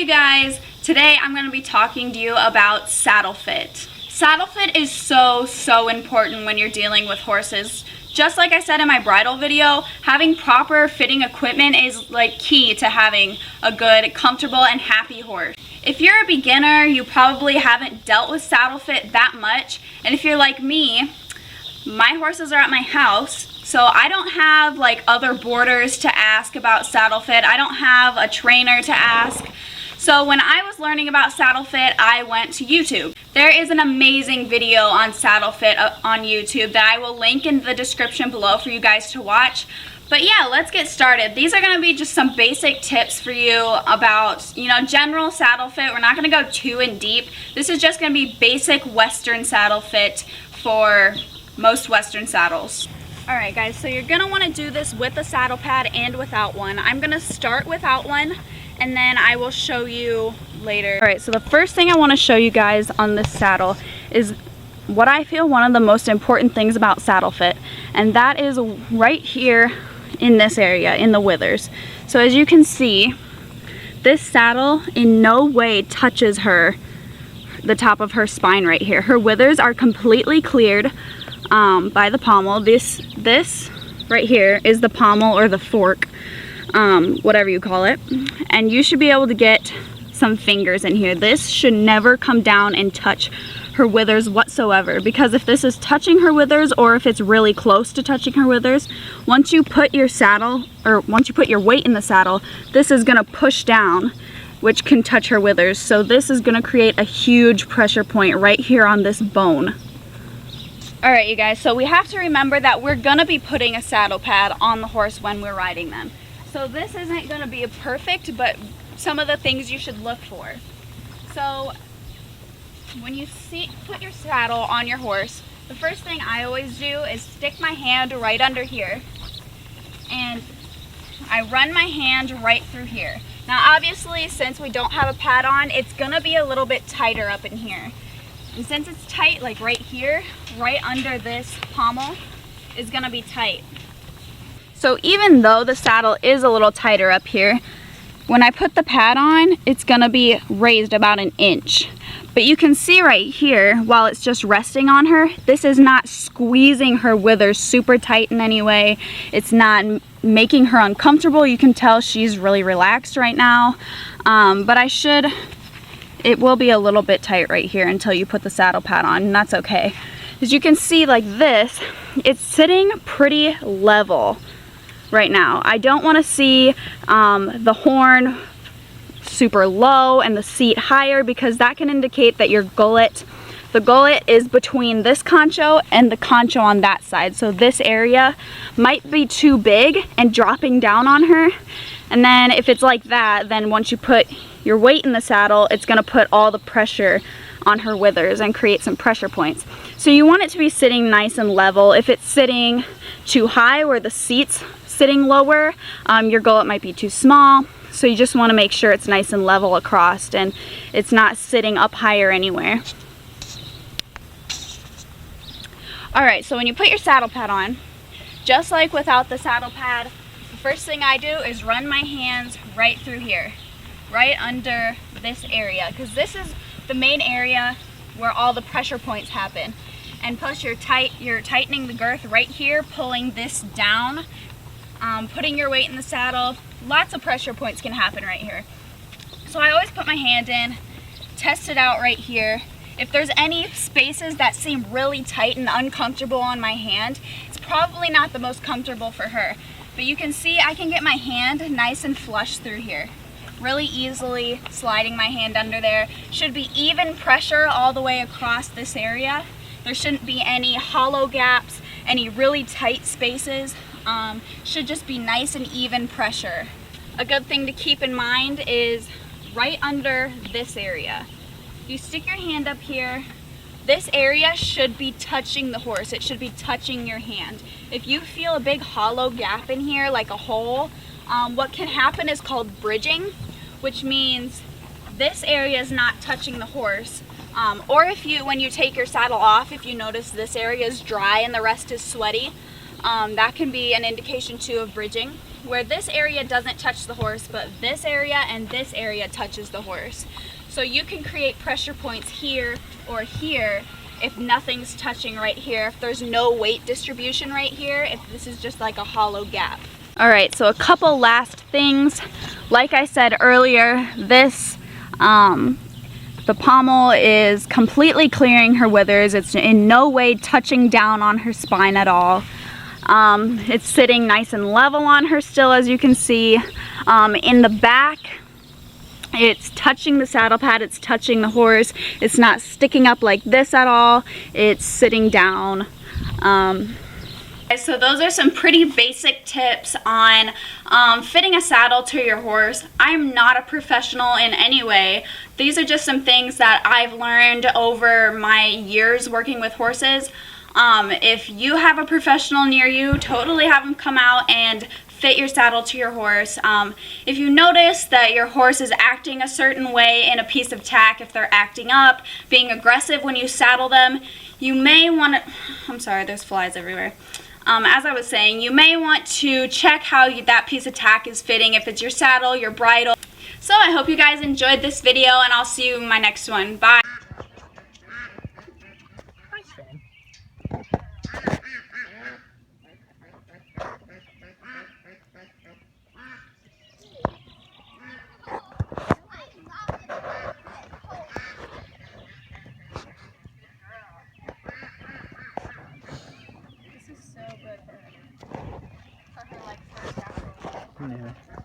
you guys, today I'm going to be talking to you about saddle fit. Saddle fit is so important when you're dealing with horses. Just like I said in my bridle video, having proper fitting equipment is like key to having a good, comfortable, and happy horse. If you're a beginner, you probably haven't dealt with saddle fit that much, and if you're like me, my horses are at my house, so I don't have like other boarders to ask about saddle fit. I don't have a trainer to ask. So when I was learning about saddle fit, I went to YouTube. There is an amazing video on saddle fit on YouTube that I will link in the description below for you guys to watch. But yeah, let's get started. These are going to be just some basic tips for you about, general saddle fit. We're not going to go too in deep. This is just going to be basic Western saddle fit for most Western saddles. Alright guys, so you're going to want to do this with a saddle pad and without one. I'm going to start without one, and then I will show you later. Alright, so the first thing I want to show you guys on this saddle is what I feel one of the most important things about saddle fit, and that is right here in this area, in the withers. So as you can see, this saddle in no way touches the top of her spine right here. Her withers are completely cleared by the pommel. This right here is the pommel or the fork, whatever you call it, and you should be able to get some fingers in here. This should never come down and touch her withers whatsoever, because if this is touching her withers, or if it's really close to touching her withers, once you put your weight in the saddle, this is going to push down, which can touch her withers. So this is going to create a huge pressure point right here on this bone. Alright you guys, so we have to remember that we're going to be putting a saddle pad on the horse when we're riding them. So this isn't going to be perfect, but some of the things you should look for. So when you put your saddle on your horse, the first thing I always do is stick my hand right under here, and I run my hand right through here. Now obviously, since we don't have a pad on, it's going to be a little bit tighter up in here. And since it's tight, like right here, right under this pommel, is going to be tight. So even though the saddle is a little tighter up here, when I put the pad on, it's going to be raised about an inch. But you can see right here, while it's just resting on her, this is not squeezing her withers super tight in any way. It's not making her uncomfortable. You can tell she's really relaxed right now. But it will be a little bit tight right here until you put the saddle pad on, and that's okay. As you can see, like this, it's sitting pretty level right now. I don't want to see the horn super low and the seat higher, because that can indicate that the gullet is between this concho and the concho on that side. So this area might be too big and dropping down on her. And then if it's like that, then once you put your weight in the saddle, it's going to put all the pressure on her withers and create some pressure points. So you want it to be sitting nice and level. If it's sitting too high where the seat's sitting lower, your gullet might be too small. So you just want to make sure it's nice and level across and it's not sitting up higher anywhere. Alright, so when you put your saddle pad on, just like without the saddle pad, the first thing I do is run my hands right through here, right under this area, because this is the main area where all the pressure points happen. And plus you're tightening the girth right here, pulling this down, putting your weight in the saddle. Lots of pressure points can happen right here. So I always put my hand in, test it out right here. If there's any spaces that seem really tight and uncomfortable on my hand, it's probably not the most comfortable for her. But you can see I can get my hand nice and flush through here, really easily sliding my hand under there. Should be even pressure all the way across this area. There shouldn't be any hollow gaps, any really tight spaces. Should just be nice and even pressure. A good thing to keep in mind is right under this area. You stick your hand up here, this area should be touching the horse. It should be touching your hand. If you feel a big hollow gap in here, like a hole, what can happen is called bridging, which means this area is not touching the horse. Or when you take your saddle off, if you notice this area is dry and the rest is sweaty, that can be an indication too of bridging. where this area doesn't touch the horse, but this area and this area touches the horse. So you can create pressure points here or here if nothing's touching right here, if there's no weight distribution right here, if this is just like a hollow gap. All right, so a couple last things. Like I said earlier, this, the pommel is completely clearing her withers. It's in no way touching down on her spine at all. It's sitting nice and level on her still, as you can see. In the back, it's touching the saddle pad, it's touching the horse. It's not sticking up like this at all. It's sitting down. So those are some pretty basic tips on fitting a saddle to your horse. I'm not a professional in any way. These are just some things that I've learned over my years working with horses. If you have a professional near you, totally have them come out and fit your saddle to your horse. If you notice that your horse is acting a certain way in a piece of tack, if they're acting up, being aggressive when you saddle them, you may want to, I'm sorry, there's flies everywhere. As I was saying, you may want to check how that piece of tack is fitting, if it's your saddle, your bridle. So I hope you guys enjoyed this video, and I'll see you in my next one. Bye. This is so good for her like first after. Yeah.